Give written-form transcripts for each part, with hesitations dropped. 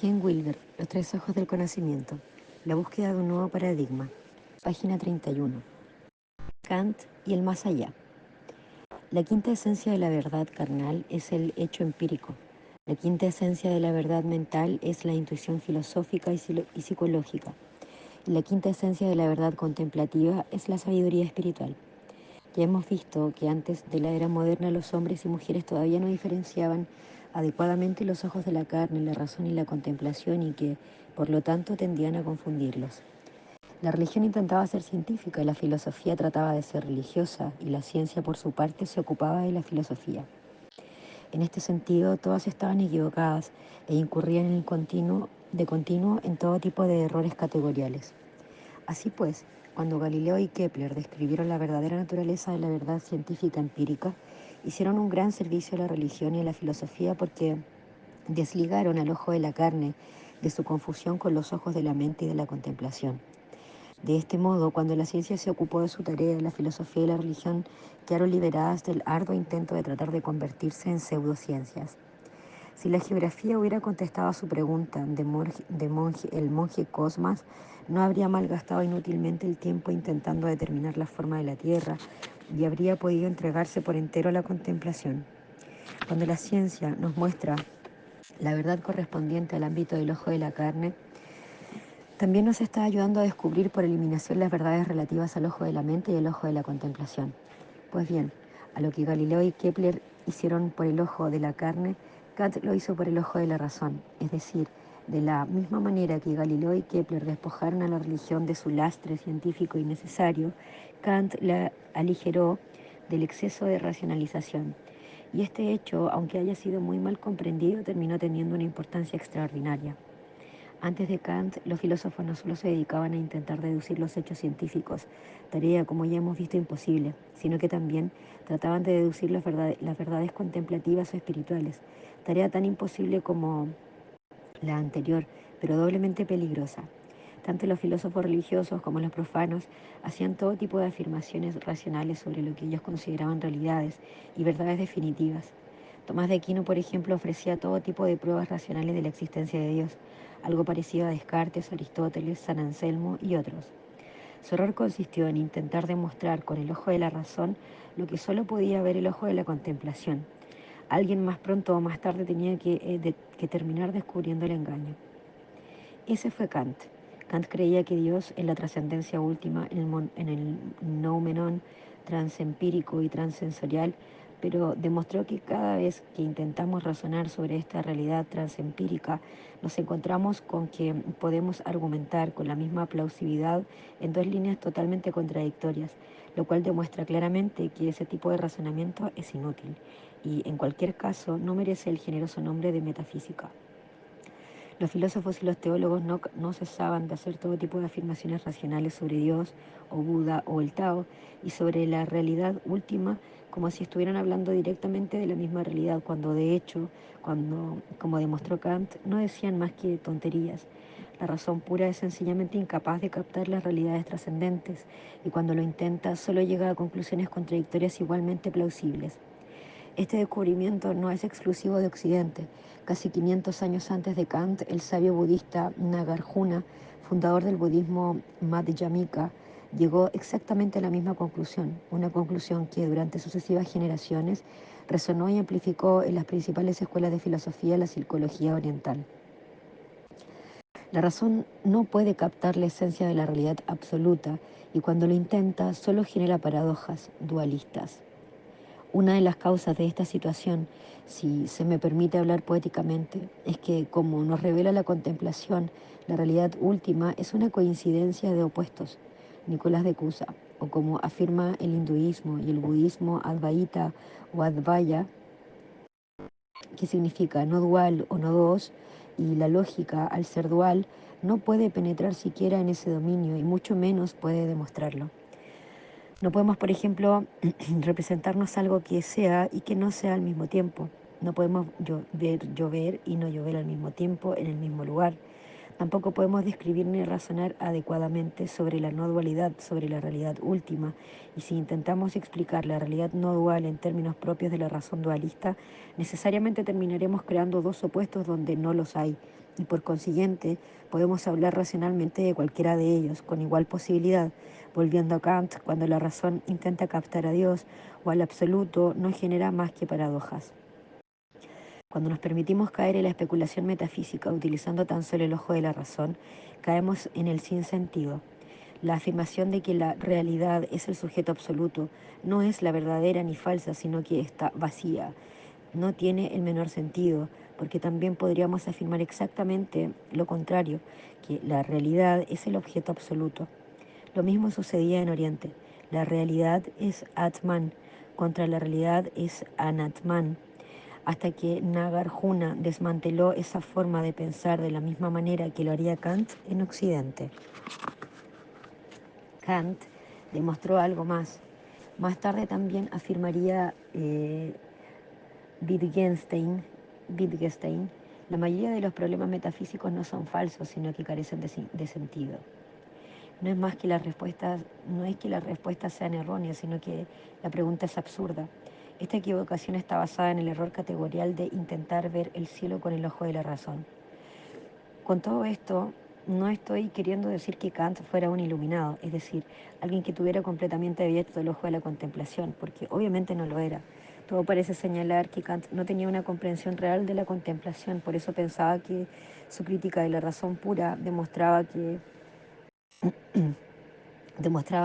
Ken Wilber, Los tres ojos del conocimiento. La búsqueda de un nuevo paradigma. Página 31. Kant y el más allá. La quinta esencia de la verdad carnal es el hecho empírico. La quinta esencia de la verdad mental es la intuición filosófica y psicológica. Y la quinta esencia de la verdad contemplativa es la sabiduría espiritual. Ya hemos visto que antes de la era moderna los hombres y mujeres todavía no diferenciaban adecuadamente los ojos de la carne, la razón y la contemplación, y que, por lo tanto, tendían a confundirlos. La religión intentaba ser científica, la filosofía trataba de ser religiosa, y la ciencia, por su parte, se ocupaba de la filosofía. En este sentido, todas estaban equivocadas e incurrían de continuo en todo tipo de errores categoriales. Así pues, cuando Galileo y Kepler describieron la verdadera naturaleza de la verdad científica empírica, hicieron un gran servicio a la religión y a la filosofía porque desligaron al ojo de la carne de su confusión con los ojos de la mente y de la contemplación. De este modo, cuando la ciencia se ocupó de su tarea, la filosofía y la religión quedaron liberadas del arduo intento de tratar de convertirse en pseudociencias. Si la geografía hubiera contestado a su pregunta el monje Cosmas, no habría malgastado inútilmente el tiempo intentando determinar la forma de la Tierra y habría podido entregarse por entero a la contemplación. Cuando la ciencia nos muestra la verdad correspondiente al ámbito del ojo de la carne, también nos está ayudando a descubrir por eliminación las verdades relativas al ojo de la mente y el ojo de la contemplación. Pues bien, a lo que Galileo y Kepler hicieron por el ojo de la carne, Kant lo hizo por el ojo de la razón, es decir, de la misma manera que Galileo y Kepler despojaron a la religión de su lastre científico innecesario, Kant la aligeró del exceso de racionalización. Y este hecho, aunque haya sido muy mal comprendido, terminó teniendo una importancia extraordinaria. Antes de Kant, los filósofos no solo se dedicaban a intentar deducir los hechos científicos, tarea como ya hemos visto imposible, sino que también trataban de deducir las verdades contemplativas o espirituales, tarea tan imposible como la anterior, pero doblemente peligrosa. Tanto los filósofos religiosos como los profanos hacían todo tipo de afirmaciones racionales sobre lo que ellos consideraban realidades y verdades definitivas. Tomás de Aquino, por ejemplo, ofrecía todo tipo de pruebas racionales de la existencia de Dios, algo parecido a Descartes, Aristóteles, San Anselmo y otros. Su error consistió en intentar demostrar con el ojo de la razón lo que solo podía ver el ojo de la contemplación. Alguien más pronto o más tarde tenía que terminar descubriendo el engaño. Ese fue Kant. Kant creía que Dios, en la trascendencia última, en el noumenon transempírico y transsensorial, pero demostró que cada vez que intentamos razonar sobre esta realidad transempírica, nos encontramos con que podemos argumentar con la misma plausibilidad en dos líneas totalmente contradictorias, lo cual demuestra claramente que ese tipo de razonamiento es inútil y, en cualquier caso, no merece el generoso nombre de metafísica. Los filósofos y los teólogos no cesaban de hacer todo tipo de afirmaciones racionales sobre Dios o Buda o el Tao y sobre la realidad última, como si estuvieran hablando directamente de la misma realidad, cuando de hecho, como demostró Kant, no decían más que tonterías. La razón pura es sencillamente incapaz de captar las realidades trascendentes y cuando lo intenta solo llega a conclusiones contradictorias igualmente plausibles. Este descubrimiento no es exclusivo de Occidente. Casi 500 años antes de Kant, el sabio budista Nagarjuna, fundador del budismo Madhyamika, llegó exactamente a la misma conclusión, una conclusión que durante sucesivas generaciones resonó y amplificó en las principales escuelas de filosofía la psicología oriental. La razón no puede captar la esencia de la realidad absoluta y cuando lo intenta solo genera paradojas dualistas. Una de las causas de esta situación, si se me permite hablar poéticamente, es que, como nos revela la contemplación, la realidad última es una coincidencia de opuestos, Nicolás de Cusa, o como afirma el hinduismo y el budismo Advaita o Advaya, que significa no dual o no dos, y la lógica, al ser dual, no puede penetrar siquiera en ese dominio y mucho menos puede demostrarlo. No podemos, por ejemplo, representarnos algo que sea y que no sea al mismo tiempo. No podemos ver llover y no llover al mismo tiempo en el mismo lugar. Tampoco podemos describir ni razonar adecuadamente sobre la no dualidad, sobre la realidad última, y si intentamos explicar la realidad no dual en términos propios de la razón dualista, necesariamente terminaremos creando dos opuestos donde no los hay, y por consiguiente podemos hablar racionalmente de cualquiera de ellos con igual posibilidad. Volviendo a Kant, cuando la razón intenta captar a Dios o al absoluto, no genera más que paradojas. Cuando nos permitimos caer en la especulación metafísica utilizando tan solo el ojo de la razón, caemos en el sinsentido. La afirmación de que la realidad es el sujeto absoluto no es la verdadera ni falsa, sino que está vacía. No tiene el menor sentido, porque también podríamos afirmar exactamente lo contrario, que la realidad es el objeto absoluto. Lo mismo sucedía en Oriente. La realidad es Atman, contra la realidad es Anatman, hasta que Nagarjuna desmanteló esa forma de pensar de la misma manera que lo haría Kant en Occidente. Kant demostró algo más. Más tarde también afirmaría Wittgenstein, la mayoría de los problemas metafísicos no son falsos, sino que carecen de sentido. No es más que las respuestas, no es que las respuestas sean erróneas, sino que la pregunta es absurda. Esta equivocación está basada en el error categorial de intentar ver el cielo con el ojo de la razón. Con todo esto, no estoy queriendo decir que Kant fuera un iluminado, es decir, alguien que tuviera completamente abierto el ojo de la contemplación, porque obviamente no lo era. Todo parece señalar que Kant no tenía una comprensión real de la contemplación, por eso pensaba que su crítica de la razón pura demostraba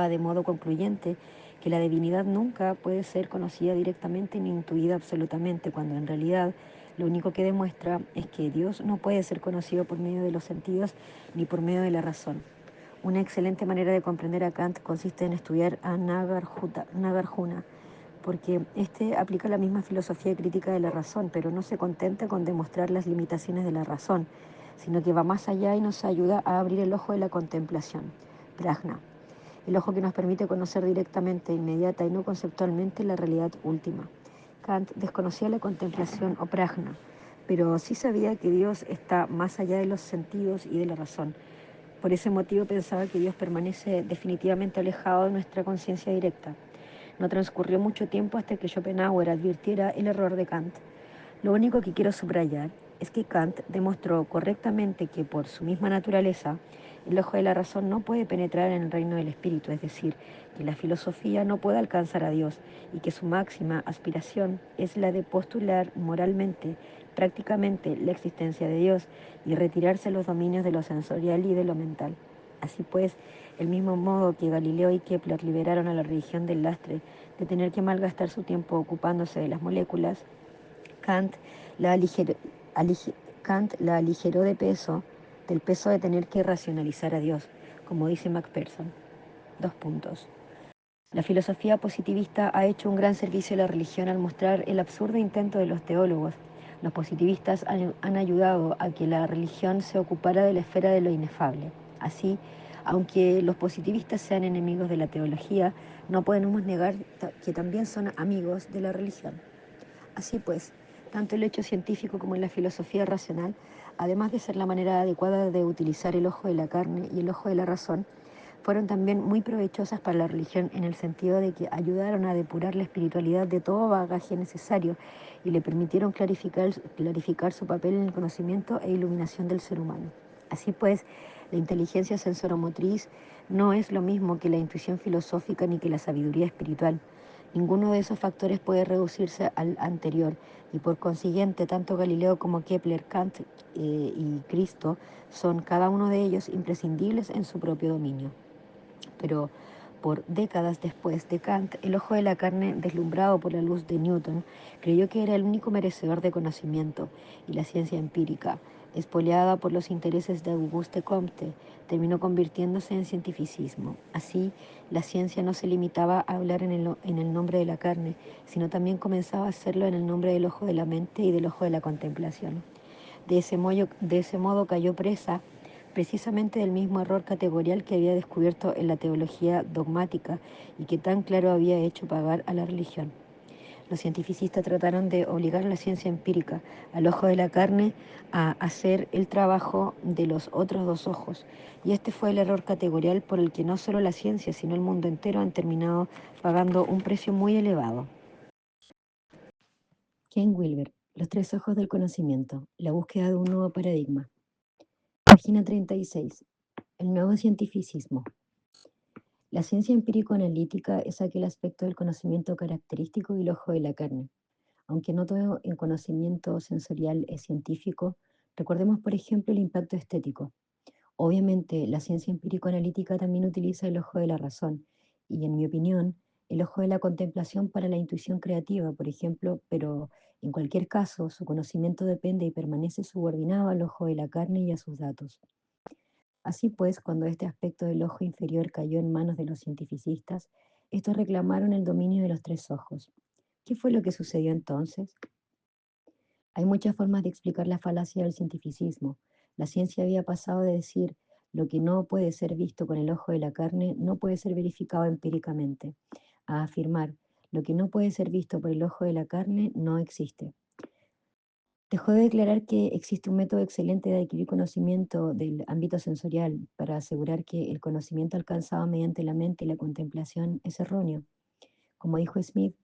de modo concluyente que la divinidad nunca puede ser conocida directamente ni intuida absolutamente, cuando en realidad lo único que demuestra es que Dios no puede ser conocido por medio de los sentidos ni por medio de la razón. Una excelente manera de comprender a Kant consiste en estudiar a Nagarjuna, porque este aplica la misma filosofía crítica de la razón, pero no se contenta con demostrar las limitaciones de la razón, sino que va más allá y nos ayuda a abrir el ojo de la contemplación, prajna, el ojo que nos permite conocer directamente, inmediata y no conceptualmente la realidad última. Kant desconocía la contemplación o prajna, pero sí sabía que Dios está más allá de los sentidos y de la razón. Por ese motivo pensaba que Dios permanece definitivamente alejado de nuestra conciencia directa. No transcurrió mucho tiempo hasta que Schopenhauer advirtiera el error de Kant. Lo único que quiero subrayar es que Kant demostró correctamente que por su misma naturaleza, el ojo de la razón no puede penetrar en el reino del espíritu, es decir, que la filosofía no puede alcanzar a Dios y que su máxima aspiración es la de postular moralmente, prácticamente, la existencia de Dios y retirarse a los dominios de lo sensorial y de lo mental. Así pues, el mismo modo que Galileo y Kepler liberaron a la religión del lastre de tener que malgastar su tiempo ocupándose de las moléculas, Kant la, aliger, Kant la aligeró del peso de tener que racionalizar a Dios, como dice MacPherson. 2 puntos. La filosofía positivista ha hecho un gran servicio a la religión al mostrar el absurdo intento de los teólogos. Los positivistas han ayudado a que la religión se ocupara de la esfera de lo inefable. Así, aunque los positivistas sean enemigos de la teología, no podemos negar que también son amigos de la religión. Así pues, tanto el hecho científico como la filosofía racional, además de ser la manera adecuada de utilizar el ojo de la carne y el ojo de la razón, fueron también muy provechosas para la religión en el sentido de que ayudaron a depurar la espiritualidad de todo bagaje necesario y le permitieron clarificar su papel en el conocimiento e iluminación del ser humano. Así pues, la inteligencia sensoromotriz no es lo mismo que la intuición filosófica ni que la sabiduría espiritual. Ninguno de esos factores puede reducirse al anterior y por consiguiente tanto Galileo como Kepler, Kant y Cristo son cada uno de ellos imprescindibles en su propio dominio. Pero por décadas después de Kant, el ojo de la carne, deslumbrado por la luz de Newton, creyó que era el único merecedor de conocimiento, y la ciencia empírica, espoleada por los intereses de Auguste Comte, terminó convirtiéndose en cientificismo. Así, la ciencia no se limitaba a hablar en el nombre de la carne, sino también comenzaba a hacerlo en el nombre del ojo de la mente y del ojo de la contemplación. De ese modo cayó presa precisamente del mismo error categorial que había descubierto en la teología dogmática y que tan claro había hecho pagar a la religión. Los cientificistas trataron de obligar a la ciencia empírica, al ojo de la carne, a hacer el trabajo de los otros dos ojos. Y este fue el error categorial por el que no solo la ciencia, sino el mundo entero han terminado pagando un precio muy elevado. Ken Wilber, Los tres ojos del conocimiento, la búsqueda de un nuevo paradigma. Página 36. El nuevo cientificismo. La ciencia empírico-analítica es aquel aspecto del conocimiento característico del ojo de la carne. Aunque no todo el conocimiento sensorial es científico, recordemos por ejemplo el impacto estético. Obviamente, la ciencia empírico-analítica también utiliza el ojo de la razón y, en mi opinión, el ojo de la contemplación para la intuición creativa, por ejemplo, pero en cualquier caso, su conocimiento depende y permanece subordinado al ojo de la carne y a sus datos. Así pues, cuando este aspecto del ojo inferior cayó en manos de los cientificistas, estos reclamaron el dominio de los tres ojos. ¿Qué fue lo que sucedió entonces? Hay muchas formas de explicar la falacia del cientificismo. La ciencia había pasado de decir lo que no puede ser visto con el ojo de la carne no puede ser verificado empíricamente, a afirmar lo que no puede ser visto por el ojo de la carne no existe. Dejó de declarar que existe un método excelente de adquirir conocimiento del ámbito sensorial para asegurar que el conocimiento alcanzado mediante la mente y la contemplación es erróneo. Como dijo Smith,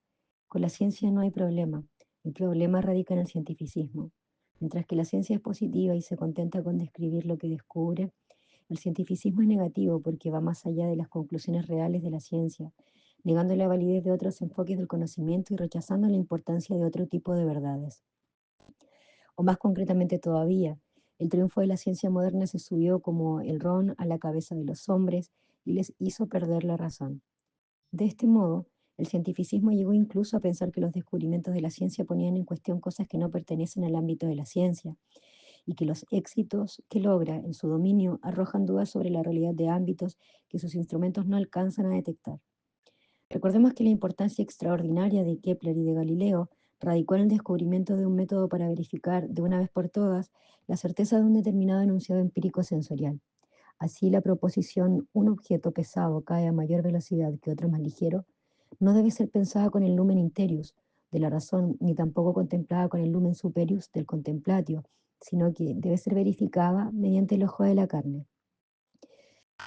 con la ciencia no hay problema, el problema radica en el cientificismo. Mientras que la ciencia es positiva y se contenta con describir lo que descubre, el cientificismo es negativo porque va más allá de las conclusiones reales de la ciencia, negando la validez de otros enfoques del conocimiento y rechazando la importancia de otro tipo de verdades. O más concretamente todavía, el triunfo de la ciencia moderna se subió como el ron a la cabeza de los hombres y les hizo perder la razón. De este modo, el cientificismo llegó incluso a pensar que los descubrimientos de la ciencia ponían en cuestión cosas que no pertenecen al ámbito de la ciencia y que los éxitos que logra en su dominio arrojan dudas sobre la realidad de ámbitos que sus instrumentos no alcanzan a detectar. Recordemos que la importancia extraordinaria de Kepler y de Galileo radicó en el descubrimiento de un método para verificar de una vez por todas la certeza de un determinado enunciado empírico sensorial. Así, la proposición un objeto pesado cae a mayor velocidad que otro más ligero no debe ser pensada con el lumen interius de la razón, ni tampoco contemplada con el lumen superius del contemplatio, sino que debe ser verificada mediante el ojo de la carne.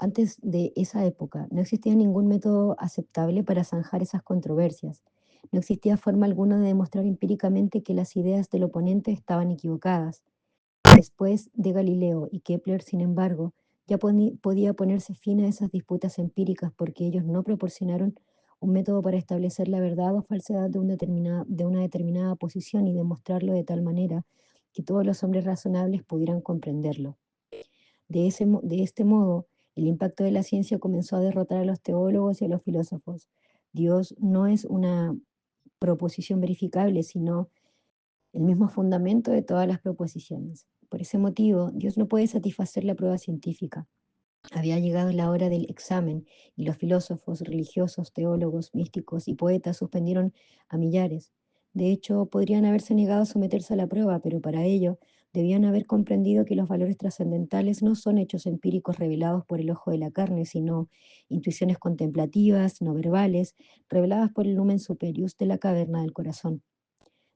Antes de esa época no existía ningún método aceptable para zanjar esas controversias. No existía forma alguna de demostrar empíricamente que las ideas del oponente estaban equivocadas. Después de Galileo y Kepler, sin embargo, ya podía ponerse fin a esas disputas empíricas porque ellos no proporcionaron un método para establecer la verdad o falsedad de una determinada posición y demostrarlo de tal manera que todos los hombres razonables pudieran comprenderlo. De este modo, el impacto de la ciencia comenzó a derrotar a los teólogos y a los filósofos. Dios no es una proposición verificable, sino el mismo fundamento de todas las proposiciones. Por ese motivo, Dios no puede satisfacer la prueba científica. Había llegado la hora del examen y los filósofos, religiosos, teólogos, místicos y poetas suspendieron a millares. De hecho, podrían haberse negado a someterse a la prueba, pero para ello debían haber comprendido que los valores trascendentales no son hechos empíricos revelados por el ojo de la carne, sino intuiciones contemplativas, no verbales, reveladas por el lumen superius de la caverna del corazón.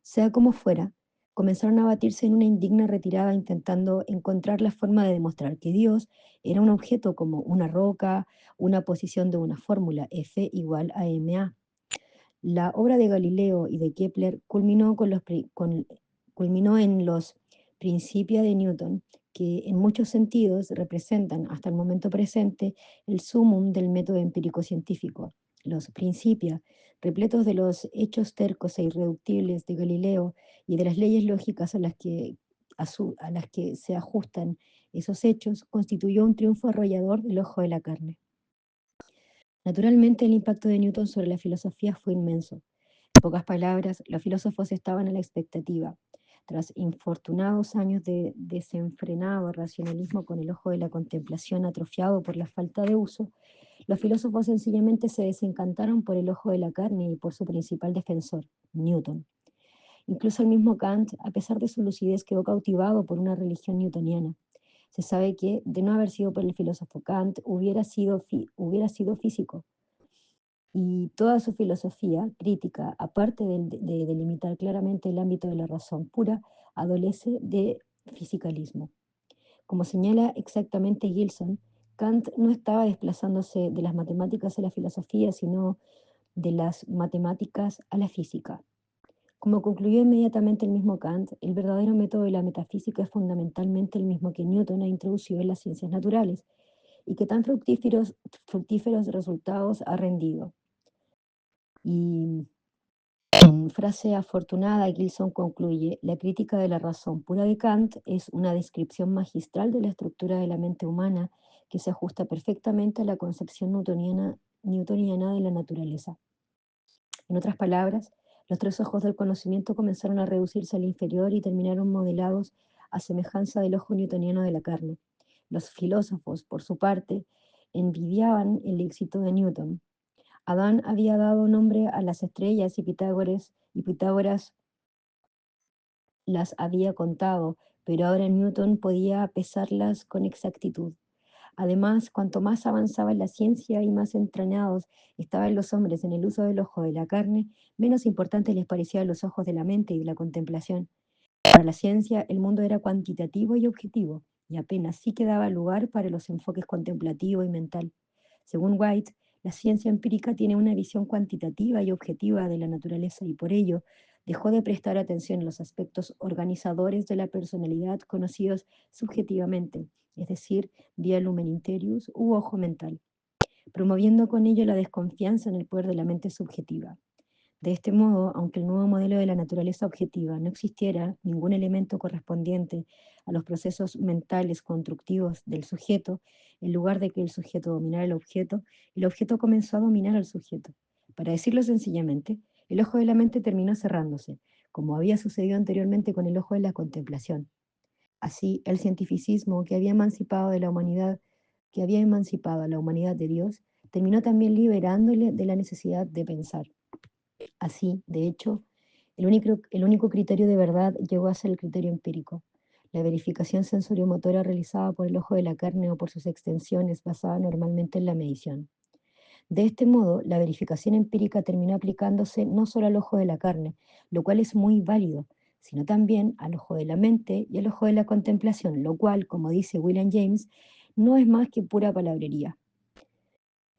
Sea como fuera, comenzaron a batirse en una indigna retirada intentando encontrar la forma de demostrar que Dios era un objeto como una roca, una posición de una fórmula F igual a ma. La obra de Galileo y de Kepler culminó en los Principia de Newton, que en muchos sentidos representan hasta el momento presente el sumum del método empírico científico. Los Principia, repletos de los hechos tercos e irreductibles de Galileo y de las leyes lógicas a las que se ajustan esos hechos, constituyó un triunfo arrollador del ojo de la carne. Naturalmente, el impacto de Newton sobre la filosofía fue inmenso. En pocas palabras, los filósofos estaban a la expectativa. Tras infortunados años de desenfrenado racionalismo con el ojo de la contemplación atrofiado por la falta de uso, los filósofos sencillamente se desencantaron por el ojo de la carne y por su principal defensor, Newton. Incluso el mismo Kant, a pesar de su lucidez, quedó cautivado por una religión newtoniana. Se sabe que, de no haber sido por el filósofo Kant, hubiera sido físico. Y toda su filosofía crítica, aparte de delimitar claramente el ámbito de la razón pura, adolece de fisicalismo. Como señala exactamente Gilson, Kant no estaba desplazándose de las matemáticas a la filosofía, sino de las matemáticas a la física. Como concluyó inmediatamente el mismo Kant, el verdadero método de la metafísica es fundamentalmente el mismo que Newton ha introducido en las ciencias naturales y que tan fructíferos resultados ha rendido. Y en frase afortunada, Gilson concluye: la crítica de la razón pura de Kant es una descripción magistral de la estructura de la mente humana que se ajusta perfectamente a la concepción newtoniana de la naturaleza. En otras palabras, los tres ojos del conocimiento comenzaron a reducirse al inferior y terminaron modelados a semejanza del ojo newtoniano de la carne. Los filósofos, por su parte, envidiaban el éxito de Newton. Adán había dado nombre a las estrellas y Pitágoras las había contado, pero ahora Newton podía pesarlas con exactitud. Además, cuanto más avanzaba la ciencia y más entrenados estaban los hombres en el uso del ojo de la carne, menos importantes les parecían los ojos de la mente y de la contemplación. Para la ciencia, el mundo era cuantitativo y objetivo, y apenas sí quedaba lugar para los enfoques contemplativo y mental. Según White, la ciencia empírica tiene una visión cuantitativa y objetiva de la naturaleza y por ello dejó de prestar atención a los aspectos organizadores de la personalidad conocidos subjetivamente, es decir, vía lumen interius u ojo mental, promoviendo con ello la desconfianza en el poder de la mente subjetiva. De este modo, aunque el nuevo modelo de la naturaleza objetiva no existiera ningún elemento correspondiente a los procesos mentales constructivos del sujeto, en lugar de que el sujeto dominara el objeto comenzó a dominar al sujeto. Para decirlo sencillamente, el ojo de la mente terminó cerrándose, como había sucedido anteriormente con el ojo de la contemplación. Así, el cientificismo que había emancipado a la humanidad de Dios, terminó también liberándole de la necesidad de pensar. Así, de hecho, el único criterio de verdad llegó a ser el criterio empírico. La verificación sensoriomotora realizada por el ojo de la carne o por sus extensiones basada normalmente en la medición. De este modo, la verificación empírica terminó aplicándose no solo al ojo de la carne, lo cual es muy válido, sino también al ojo de la mente y al ojo de la contemplación, lo cual, como dice William James, no es más que pura palabrería.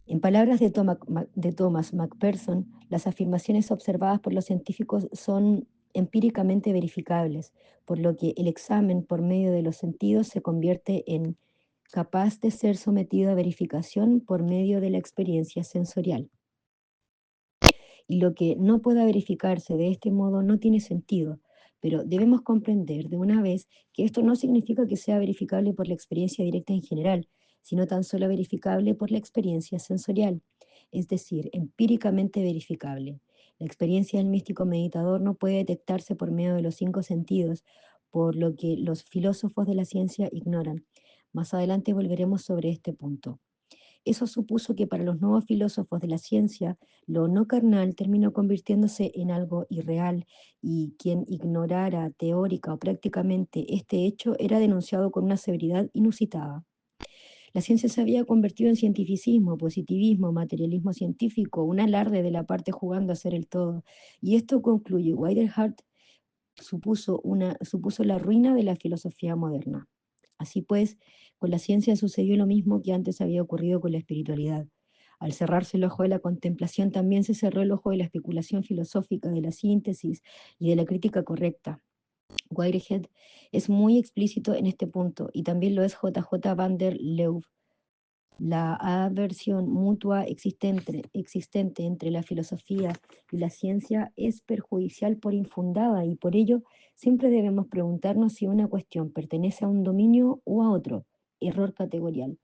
En palabras de Thomas McPherson, las afirmaciones observadas por los científicos son empíricamente verificables, por lo que el examen por medio de los sentidos se convierte en capaz de ser sometido a verificación por medio de la experiencia sensorial. Y lo que no pueda verificarse de este modo no tiene sentido, pero debemos comprender de una vez que esto no significa que sea verificable por la experiencia directa en general, sino tan solo verificable por la experiencia sensorial, es decir, empíricamente verificable. La experiencia del místico meditador no puede detectarse por medio de los cinco sentidos, por lo que los filósofos de la ciencia ignoran. Más adelante volveremos sobre este punto. Eso supuso que para los nuevos filósofos de la ciencia, lo no carnal terminó convirtiéndose en algo irreal y quien ignorara teórica o prácticamente este hecho era denunciado con una severidad inusitada. La ciencia se había convertido en cientificismo, positivismo, materialismo científico, un alarde de la parte jugando a ser el todo. Y esto concluye, Widerhart supuso la ruina de la filosofía moderna. Así pues, con la ciencia sucedió lo mismo que antes había ocurrido con la espiritualidad. Al cerrarse el ojo de la contemplación, también se cerró el ojo de la especulación filosófica, de la síntesis y de la crítica correcta. Whitehead es muy explícito en este punto y también lo es J. J. van der Leeuw. La aversión mutua existente entre la filosofía y la ciencia es perjudicial por infundada y por ello siempre debemos preguntarnos si una cuestión pertenece a un dominio o a otro. Error categorial.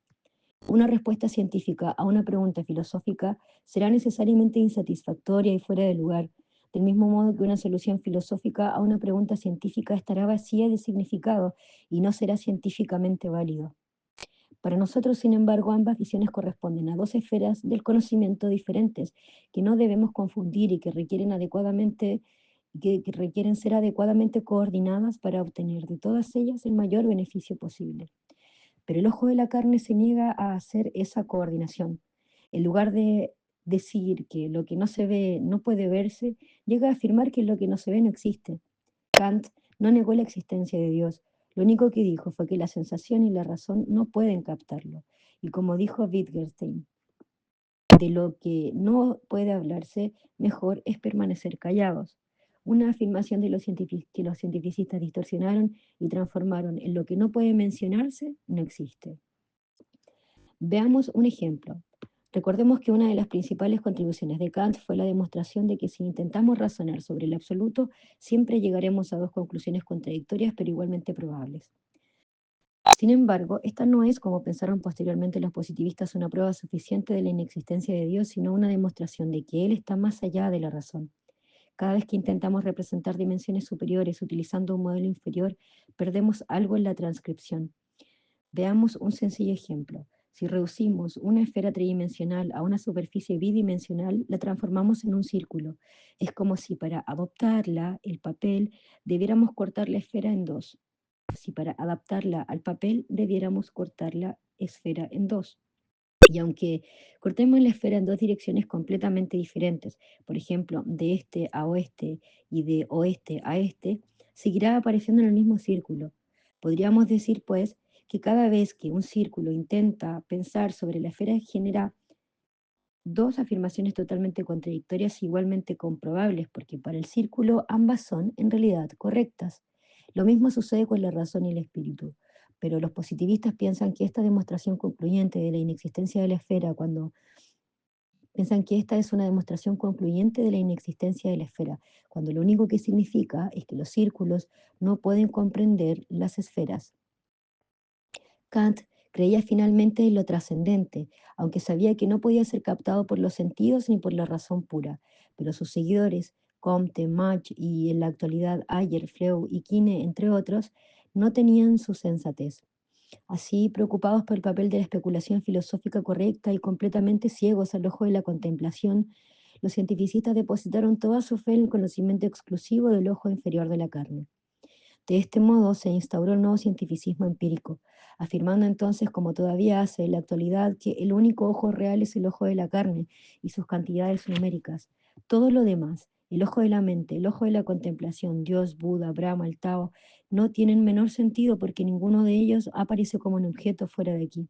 Una respuesta científica a una pregunta filosófica será necesariamente insatisfactoria y fuera de lugar, del mismo modo que una solución filosófica a una pregunta científica estará vacía de significado y no será científicamente válido. Para nosotros, sin embargo, ambas visiones corresponden a dos esferas del conocimiento diferentes que no debemos confundir y que requieren ser adecuadamente coordinadas para obtener de todas ellas el mayor beneficio posible. Pero el ojo de la carne se niega a hacer esa coordinación. En lugar de decir que lo que no se ve no puede verse, llega a afirmar que lo que no se ve no existe. Kant no negó la existencia de Dios. Lo único que dijo fue que la sensación y la razón no pueden captarlo. Y como dijo Wittgenstein, de lo que no puede hablarse, mejor es permanecer callados. Una afirmación de que los cientificistas distorsionaron y transformaron en lo que no puede mencionarse, no existe. Veamos un ejemplo. Recordemos que una de las principales contribuciones de Kant fue la demostración de que si intentamos razonar sobre el absoluto, siempre llegaremos a dos conclusiones contradictorias pero igualmente probables. Sin embargo, esta no es, como pensaron posteriormente los positivistas, una prueba suficiente de la inexistencia de Dios, sino una demostración de que Él está más allá de la razón. Cada vez que intentamos representar dimensiones superiores utilizando un modelo inferior, perdemos algo en la transcripción. Veamos un sencillo ejemplo. Si reducimos una esfera tridimensional a una superficie bidimensional, la transformamos en un círculo. Es como si para adoptarla, el papel, debiéramos cortar la esfera en dos. Si para adaptarla al papel debiéramos cortar la esfera en dos. Y aunque cortemos la esfera en dos direcciones completamente diferentes, por ejemplo, de este a oeste y de oeste a este, seguirá apareciendo en el mismo círculo. Podríamos decir, pues, que cada vez que un círculo intenta pensar sobre la esfera genera dos afirmaciones totalmente contradictorias e igualmente comprobables, porque para el círculo ambas son en realidad correctas. Lo mismo sucede con la razón y el espíritu, pero los positivistas piensan que esta demostración concluyente de la inexistencia de la esfera, cuando piensan que esta es una demostración concluyente de la inexistencia de la esfera, cuando lo único que significa es que los círculos no pueden comprender las esferas. Kant creía finalmente en lo trascendente, aunque sabía que no podía ser captado por los sentidos ni por la razón pura, pero sus seguidores, Comte, Mach y en la actualidad Ayer, Fleu y Quine, entre otros, no tenían su sensatez. Así, preocupados por el papel de la especulación filosófica correcta y completamente ciegos al ojo de la contemplación, los cientificistas depositaron toda su fe en el conocimiento exclusivo del ojo inferior de la carne. De este modo se instauró el nuevo cientificismo empírico, afirmando entonces, como todavía hace en la actualidad, que el único ojo real es el ojo de la carne y sus cantidades numéricas. Todo lo demás, el ojo de la mente, el ojo de la contemplación, Dios, Buda, Brahma, el Tao, no tienen menor sentido porque ninguno de ellos aparece como un objeto fuera de aquí.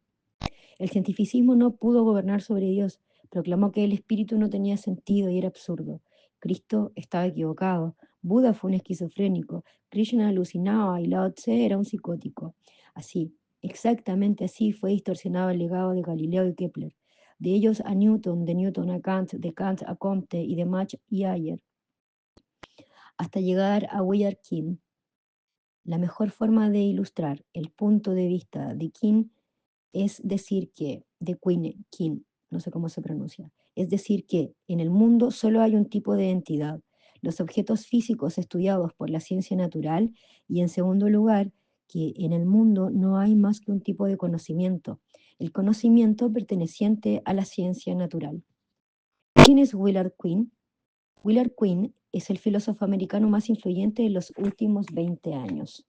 El cientificismo no pudo gobernar sobre Dios, proclamó que el espíritu no tenía sentido y era absurdo. Cristo estaba equivocado, Buda fue un esquizofrénico, Krishna alucinaba y Lao Tse era un psicótico. Así, exactamente así fue distorsionado el legado de Galileo y Kepler. De ellos a Newton, de Newton a Kant, de Kant a Comte y de Mach y Ayer, hasta llegar a Willard King. La mejor forma de ilustrar el punto de vista de King es decir que, de Quine, no sé cómo se pronuncia, es decir que en el mundo solo hay un tipo de entidad, los objetos físicos estudiados por la ciencia natural, y en segundo lugar, que en el mundo no hay más que un tipo de conocimiento, el conocimiento perteneciente a la ciencia natural. ¿Quién es Willard Quine? Willard Quine es el filósofo americano más influyente de los últimos 20 años.